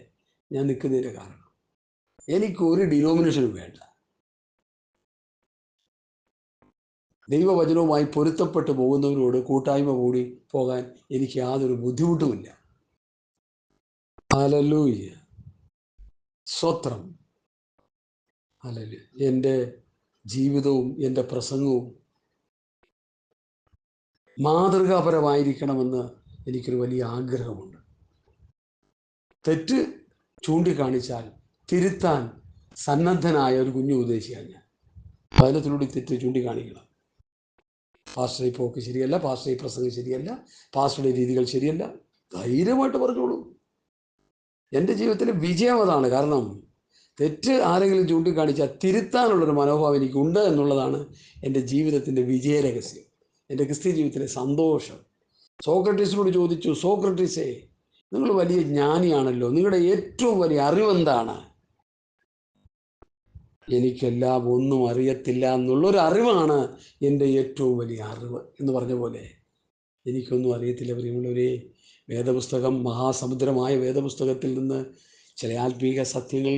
Speaker 1: ഞാൻ നിൽക്കുന്നതിൻ്റെ കാരണം എനിക്ക് ഒരു ഡിനോമിനേഷനും വേണ്ട. ദൈവവചനവുമായി പൊരുത്തപ്പെട്ട് പോകുന്നവരോട് കൂട്ടായ്മ കൂടി പോകാൻ എനിക്ക് യാതൊരു ബുദ്ധിമുട്ടുമില്ല. ഹല്ലേലൂയ, സ്വത്രം. ഹല്ലേലൂയ. എൻ്റെ ജീവിതവും എൻ്റെ പ്രസംഗവും മാതൃകാപരമായിരിക്കണമെന്ന് എനിക്കൊരു വലിയ ആഗ്രഹമുണ്ട്. തെറ്റ് ചൂണ്ടിക്കാണിച്ചാൽ തിരുത്താൻ സന്നദ്ധനായ ഒരു കുഞ്ഞു ഉപദേശിയാണ് ഞാൻ. വചനത്തിലൂടെ തെറ്റ് ചൂണ്ടിക്കാണിക്കണം. പാസ്റ്ററുടെ പോക്ക് ശരിയല്ല, പാസ്റ്ററുടെ പ്രസംഗം ശരിയല്ല, പാസ്റ്ററുടെ രീതികൾ ശരിയല്ല, ധൈര്യമായിട്ട് പറഞ്ഞോളൂ. എൻ്റെ ജീവിതത്തിലെ വിജയം അതാണ്. കാരണം തെറ്റ് ആരെങ്കിലും ചൂണ്ടിക്കാണിച്ചാൽ തിരുത്താനുള്ളൊരു മനോഭാവം എനിക്കുണ്ട് എന്നുള്ളതാണ് എൻ്റെ ജീവിതത്തിൻ്റെ വിജയരഹസ്യം, എൻ്റെ ക്രിസ്ത്യ ജീവിതത്തിലെ സന്തോഷം. സോക്രട്ടീസിനോട് ചോദിച്ചു, സോക്രട്ടീസേ, നിങ്ങൾ വലിയ ജ്ഞാനിയാണല്ലോ, നിങ്ങളുടെ ഏറ്റവും വലിയ അറിവെന്താണ്? എനിക്കെല്ലാം ഒന്നും അറിയത്തില്ല എന്നുള്ളൊരു അറിവാണ് എൻ്റെ ഏറ്റവും വലിയ അറിവ് എന്ന് പറഞ്ഞ പോലെ എനിക്കൊന്നും അറിയത്തില്ല പ്രിയമുള്ളവരെ. വേദപുസ്തകം, മഹാസമുദ്രമായ വേദപുസ്തകത്തിൽ നിന്ന് ചില ആത്മീക സത്യങ്ങൾ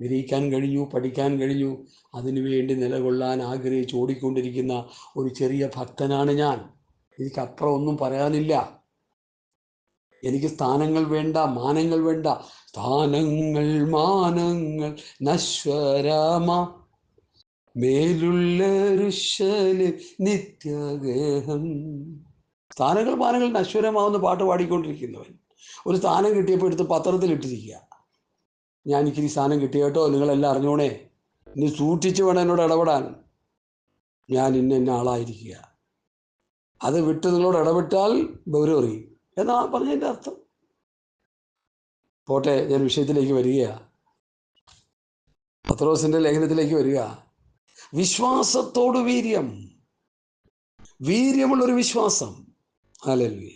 Speaker 1: ഗ്രഹിക്കാൻ കഴിഞ്ഞു, പഠിക്കാൻ കഴിഞ്ഞു. അതിനുവേണ്ടി നിലകൊള്ളാൻ ആഗ്രഹിച്ച് ഓടിക്കൊണ്ടിരിക്കുന്ന ഒരു ചെറിയ ഭക്തനാണ് ഞാൻ. എനിക്കപ്പുറം ഒന്നും പറയാനില്ല. എനിക്ക് സ്ഥാനങ്ങൾ വേണ്ട, മാനങ്ങൾ വേണ്ട. സ്ഥാനങ്ങൾ മാനങ്ങൾ നശ്വരമാ, മേലുള്ള ഋഷലിൽ നിത്യഗേഹം. സ്ഥാനങ്ങൾ മാനങ്ങൾ നശ്വരമാവുന്ന പാട്ട് പാടിക്കൊണ്ടിരിക്കുന്നവൻ ഒരു സ്ഥാനം കിട്ടിയപ്പോൾ എടുത്ത് പത്രത്തിൽ ഇട്ടിരിക്കുക. ഞാൻ എനിക്കിനി സ്ഥാനം കിട്ടിയ കേട്ടോ, നിങ്ങളെല്ലാം അറിഞ്ഞോണേ, ഇനി സൂക്ഷിച്ച് വേണം എന്നോട് ഇടപെടാൻ, ഞാൻ ഇന്ന ആളായിരിക്കുക. അത് വിട്ട് നിങ്ങളോട് ഇടപെട്ടാൽ ഗൗരവം അറിയും എന്നാ പറഞ്ഞതിൻ്റെ അർത്ഥം. പോട്ടെ, ഞാൻ വിഷയത്തിലേക്ക് വരികയാണ്. പത്രോസിന്റെ ലേഖനത്തിലേക്ക് വരിക. വിശ്വാസത്തോട് വീര്യം, വീര്യമുള്ളൊരു വിശ്വാസം. ഹല്ലേലൂയ.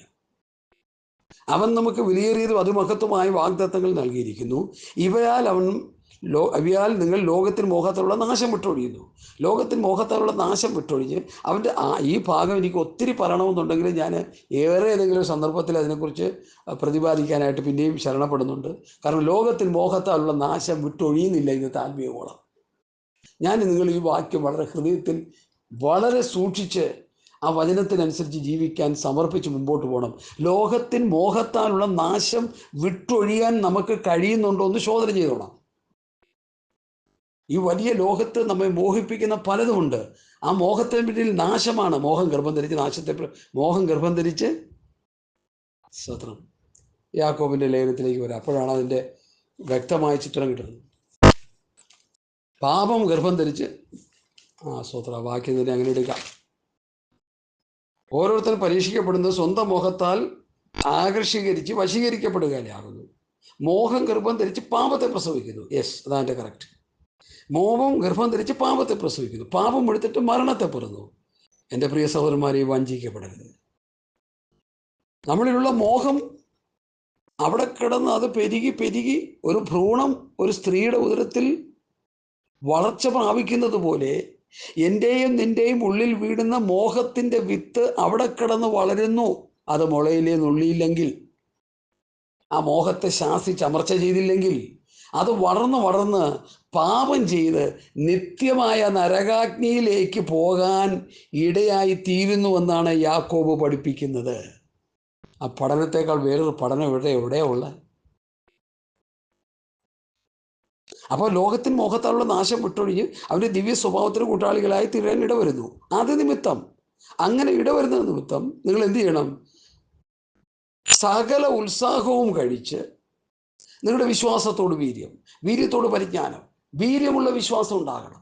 Speaker 1: അവൻ നമുക്ക് വിലയേറിയതും അതിമഹത്വമായ വാഗ്ദത്തങ്ങൾ നൽകിയിരിക്കുന്നു. ഇവയാൽ നിങ്ങൾ ലോകത്തിൽ മോഹത്താലുള്ള നാശം വിട്ടൊഴിയുന്നു. ലോകത്തിൽ മോഹത്താലുള്ള നാശം വിട്ടൊഴിഞ്ഞ് അവൻ്റെ ഈ ഭാഗം എനിക്ക് ഒത്തിരി പറയണമെന്നുണ്ടെങ്കിൽ ഞാൻ ഏറെ ഏതെങ്കിലും സന്ദർഭത്തിൽ അതിനെക്കുറിച്ച് പ്രതിപാദിക്കാനായിട്ട് പിന്നെയും ശരണപ്പെടുന്നുണ്ട്. കാരണം ലോകത്തിൽ മോഹത്താലുള്ള നാശം വിട്ടൊഴിയുന്നില്ല ഇന്നത്തെ ആത്മീയകോളം. ഞാൻ നിങ്ങൾ ഈ വാക്യം വളരെ ഹൃദയത്തിൽ വളരെ സൂക്ഷിച്ച് ആ വചനത്തിനനുസരിച്ച് ജീവിക്കാൻ സമർപ്പിച്ച് മുമ്പോട്ട് പോകണം. ലോകത്തിൻ മോഹത്താലുള്ള നാശം വിട്ടൊഴിയാൻ നമുക്ക് കഴിയുന്നുണ്ടോ എന്ന് ശോധന ചെയ്തോണം. ഈ വലിയ ലോകത്ത് നമ്മെ മോഹിപ്പിക്കുന്ന പലതുമുണ്ട്. ആ മോഹത്തിന് പിന്നിൽ നാശമാണ്. മോഹം ഗർഭം ധരിച്ച് സ്വത്രം. യാക്കോബിന്റെ ലേഖനത്തിലേക്ക് വരാം. അപ്പോഴാണ് അതിൻ്റെ വ്യക്തമായ ചിത്രം കിട്ടുന്നത്. പാപം ഗർഭം ധരിച്ച് സ്വത്രം. വാക്യം തന്നെ അങ്ങനെ എടുക്കാം. ഓരോരുത്തരും പരീക്ഷിക്കപ്പെടുന്നത് സ്വന്തം മോഹത്താൽ ആകർഷീകരിച്ച് വശീകരിക്കപ്പെടുകയാകുന്നു. മോഹം ഗർഭം ധരിച്ച് പാപത്തെ പ്രസവിക്കുന്നു. യെസ്, അതാണ് എൻ്റെ കറക്റ്റ്. മോഹം ഗർഭം ധരിച്ച് പാപത്തെ പ്രസവിക്കുന്നു. പാപം എടുത്തിട്ട് മരണത്തെ പിറന്നു. എൻ്റെ പ്രിയ സഹോദരന്മാരെ, വഞ്ചിക്കപ്പെടരുത്. നമ്മളിലുള്ള മോഹം അവിടെ കിടന്ന് അത് പെരുകി ഒരു ഭ്രൂണം ഒരു സ്ത്രീയുടെ ഉദരത്തിൽ വളർച്ച പ്രാപിക്കുന്നത് പോലെ എൻ്റെയും നിൻ്റെയും ഉള്ളിൽ വീടുന്ന മോഹത്തിൻ്റെ വിത്ത് അവിടെ കിടന്ന് വളരുന്നു. അത് മുളയിലേ നുള്ളിയില്ലെങ്കിൽ, ആ മോഹത്തെ ശാസിച്ചമർച്ച ചെയ്തില്ലെങ്കിൽ, അത് വളർന്ന് പാപം ചെയ്ത് നിത്യമായ നരകാഗ്നിയിലേക്ക് പോകാൻ ഇടയായി തീരുന്നുവെന്നാണ് യാക്കോബ് പഠിപ്പിക്കുന്നത്. ആ പഠനത്തെക്കാൾ വേറൊരു പഠനം എവിടെയുള്ള. അപ്പോൾ ലോകത്തിന് മോഹത്താലുള്ള നാശം വിട്ടൊഴിഞ്ഞ് അവൻ്റെ ദിവ്യ സ്വഭാവത്തിന് കൂട്ടാളികളായി തീരാൻ ഇടവരുന്നു. അത് നിമിത്തം, അങ്ങനെ ഇടവരുന്ന നിമിത്തം നിങ്ങൾ എന്ത് ചെയ്യണം? സകല ഉത്സാഹവും കഴിച്ച് നിങ്ങളുടെ വിശ്വാസത്തോട് വീര്യം, വീര്യത്തോട് പരിജ്ഞാനം, വീര്യമുള്ള വിശ്വാസം ഉണ്ടാകണം.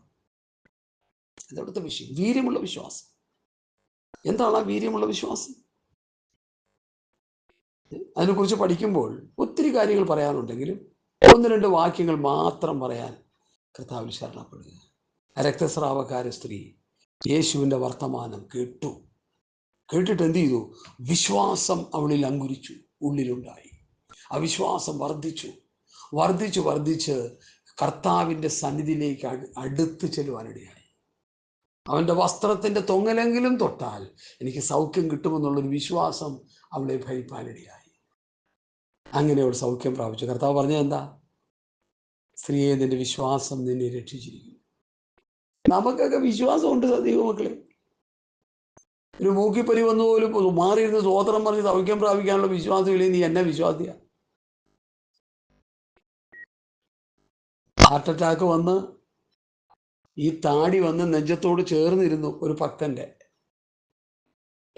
Speaker 1: അതവിടുത്തെ വിഷയം. വീര്യമുള്ള വിശ്വാസം. എന്താണ് ആ വീര്യമുള്ള വിശ്വാസം? അതിനെക്കുറിച്ച് പഠിക്കുമ്പോൾ ഒത്തിരി കാര്യങ്ങൾ പറയാനുണ്ടെങ്കിലും 1-2 വാക്യങ്ങൾ മാത്രം പറയാൻ കർത്താവിൽ ശരണപ്പെടുക. രക്തസ്രാവക്കാര സ്ത്രീ യേശുവിൻ്റെ വർത്തമാനം കേട്ടിട്ട് എന്ത് ചെയ്തു? വിശ്വാസം അവളിൽ അങ്കുരിച്ചു, ഉള്ളിലുണ്ടായി. ആ വിശ്വാസം വർദ്ധിച്ച് കർത്താവിൻ്റെ സന്നിധിയിലേക്ക് അടുത്ത് ചെല്ലുവാനിടയായി. അവൻ്റെ വസ്ത്രത്തിൻ്റെ തൊങ്ങലെങ്കിലും തൊട്ടാൽ എനിക്ക് സൗഖ്യം കിട്ടുമെന്നുള്ളൊരു വിശ്വാസം അവളെ ഭരിപ്പാനിടയായി. അങ്ങനെ അവൾ സൗഖ്യം പ്രാപിച്ചു. കർത്താവ് പറഞ്ഞത് എന്താ? സ്ത്രീയെ, നിന്റെ വിശ്വാസം നിന്നെ രക്ഷിച്ചിരിക്കുന്നു. നമുക്കൊക്കെ വിശ്വാസമുണ്ട് ദൈവമക്കളെ. ഒരു മൂക്കിപ്പരി വന്നു പോലും മാറിയിരുന്ന് സ്തോത്രം പറഞ്ഞ് സൗഖ്യം പ്രാപിക്കാനുള്ള വിശ്വാസമില്ലേ? നീ എന്നെ വിശ്വാസിയ. ഹാർട്ട് അറ്റാക്ക് വന്ന് ഈ താടി വന്ന് നെഞ്ചത്തോട് ചേർന്നിരുന്നു ഒരു ഭക്തന്റെ.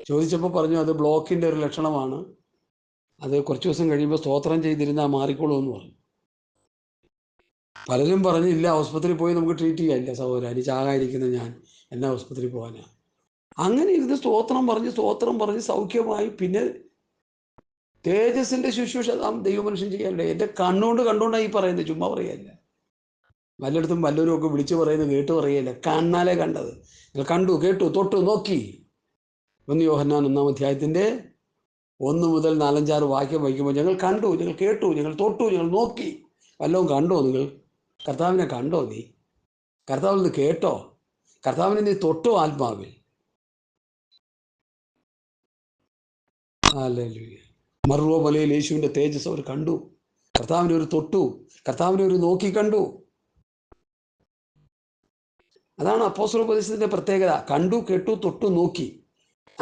Speaker 1: ചോദിച്ചപ്പോൾ പറഞ്ഞു അത് ബ്ലോക്കിന്റെ ഒരു ലക്ഷണമാണ്, അത് കുറച്ച് ദിവസം കഴിയുമ്പോൾ സ്തോത്രം ചെയ്തിരുന്നാൽ മാറിക്കോളൂന്ന് പറഞ്ഞു. പലരും പറഞ്ഞു ഇല്ല, ആശുപത്രിയിൽ പോയി നമുക്ക് ട്രീറ്റ് ചെയ്യാനില്ല സഹോദരൻ, അനി ചാകാതിരിക്കുന്ന ഞാൻ എന്നാ ആശുപത്രിയിൽ പോകാനാ. അങ്ങനെ ഇരുന്ന് സ്തോത്രം പറഞ്ഞ് സൗഖ്യമായി. പിന്നെ തേജസ്സിന്റെ ശുശ്രൂഷ ദൈവമനുഷ്യൻ ചെയ്യാനില്ല. എൻ്റെ കണ്ടുകൊണ്ടാണ് ഈ പറയുന്നത്, ചുമ്മാ പറയല്ല. വല്ലയിടത്തും വല്ലവരും ഒക്കെ വിളിച്ചു പറയുന്നത് കേട്ട് പറയല്ല, കണ്ണാലെ കണ്ടത്. നിങ്ങൾ കണ്ടു, കേട്ടു, തൊട്ടു, നോക്കി. 1 യോഹന്നാൻ 1-ാം അധ്യായത്തിൻ്റെ 1 മുതൽ 4-5 വാക്യം വായിക്കുമ്പോൾ ഞങ്ങൾ കണ്ടു, ഞങ്ങൾ കേട്ടു, ഞങ്ങൾ തൊട്ടു, ഞങ്ങൾ നോക്കി. വല്ലതും കണ്ടോ? നിങ്ങൾ കർത്താവിനെ കണ്ടോ? നീ കർത്താവിൽ നിന്ന് കേട്ടോ? കർത്താവിനെ നീ തൊട്ടോ ആത്മാവിൽ? ഹല്ലേലൂയ. മറുവ മലയിൽ യേശുവിൻ്റെ തേജസ് അവർ കണ്ടു. കർത്താവിനെ ഒരു തൊട്ടു, കർത്താവിനെ ഒരു നോക്കി കണ്ടു. അതാണ് അപ്പോസ്തലോപദേശത്തിൻ്റെ പ്രത്യേകത. കണ്ടു, കേട്ടു, തൊട്ടു, നോക്കി.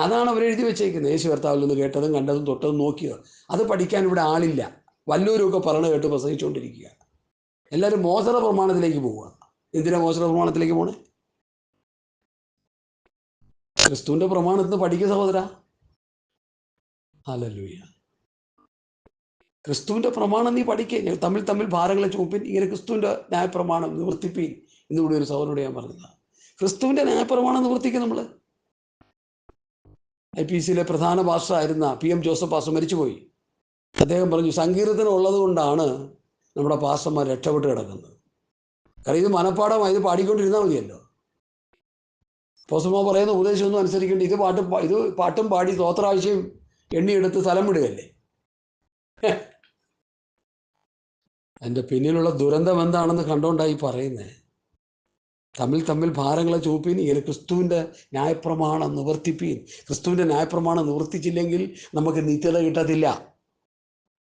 Speaker 1: അതാണ് അവർ എഴുതി വെച്ചേക്കുന്നത്. യേശു കർത്താവിൽ നിന്ന് കേട്ടതും കണ്ടതും തൊട്ടതും നോക്കിയത്. അത് പഠിക്കാൻ ഇവിടെ ആളില്ല. വല്ലവരുമൊക്കെ പറഞ്ഞു കേട്ട് പ്രസംഗിച്ചുകൊണ്ടിരിക്കുക. എല്ലാവരും മോശറ പ്രമാണത്തിലേക്ക് പോവുക. എന്തിനാ മോശറ പ്രമാണത്തിലേക്ക് പോണേ? ക്രിസ്തുവിൻ്റെ പ്രമാണത്തിന് പഠിക്കുക സഹോദര. ഹല്ലേലൂയ. ക്രിസ്തുവിൻ്റെ പ്രമാണം നീ പഠിക്കുക. തമ്മിൽ തമ്മിൽ ഭാരങ്ങളെ ചുമപ്പിൻ, ഇങ്ങനെ ക്രിസ്തുവിൻ്റെ ന്യായപ്രമാണം നിവർത്തിപ്പീൻ എന്നുകൂടി ഒരു സഹോദരനോട് ഞാൻ പറഞ്ഞതാണ്. ക്രിസ്തുവിൻ്റെ ന്യായപ്രമാണം നിവർത്തിക്കുക നമ്മൾ. IPCയിലെ പ്രധാന പാസ്റ്ററായിരുന്ന PM ജോസഫ് പാസ്റ്റർ മരിച്ചുപോയി. അദ്ദേഹം പറഞ്ഞു, സങ്കീർത്തനം ഉള്ളത് കൊണ്ടാണ് നമ്മുടെ പാസ്റ്റർമാർ രക്ഷപ്പെട്ട് കിടക്കുന്നത്. കാരണം ഇത് മനപ്പാടമായി, ഇത് പാടിക്കൊണ്ടിരുന്നാൽ മതിയല്ലോ. പോസ്റ്റർമാർ പറയുന്ന ഉപദേശമൊന്നും അനുസരിക്കേണ്ട, ഇത് പാട്ടും പാടി സ്തോത്രാവശ്യം എണ്ണിയെടുത്ത് സ്ഥലം വിടുകയല്ലേ. അതിൻ്റെ പിന്നിലുള്ള ദുരന്തം എന്താണെന്ന് കണ്ടുകൊണ്ടായി പറയുന്നത്. തമ്മിൽ തമ്മിൽ ഭാരങ്ങളെ ചുമപ്പീൻ, ഇങ്ങനെ ക്രിസ്തുവിൻ്റെ ന്യായപ്രമാണം നിവർത്തിപ്പീൻ. ക്രിസ്തുവിൻ്റെ ന്യായപ്രമാണം നിവർത്തിച്ചില്ലെങ്കിൽ നമുക്ക് നിത്യത കിട്ടത്തില്ല.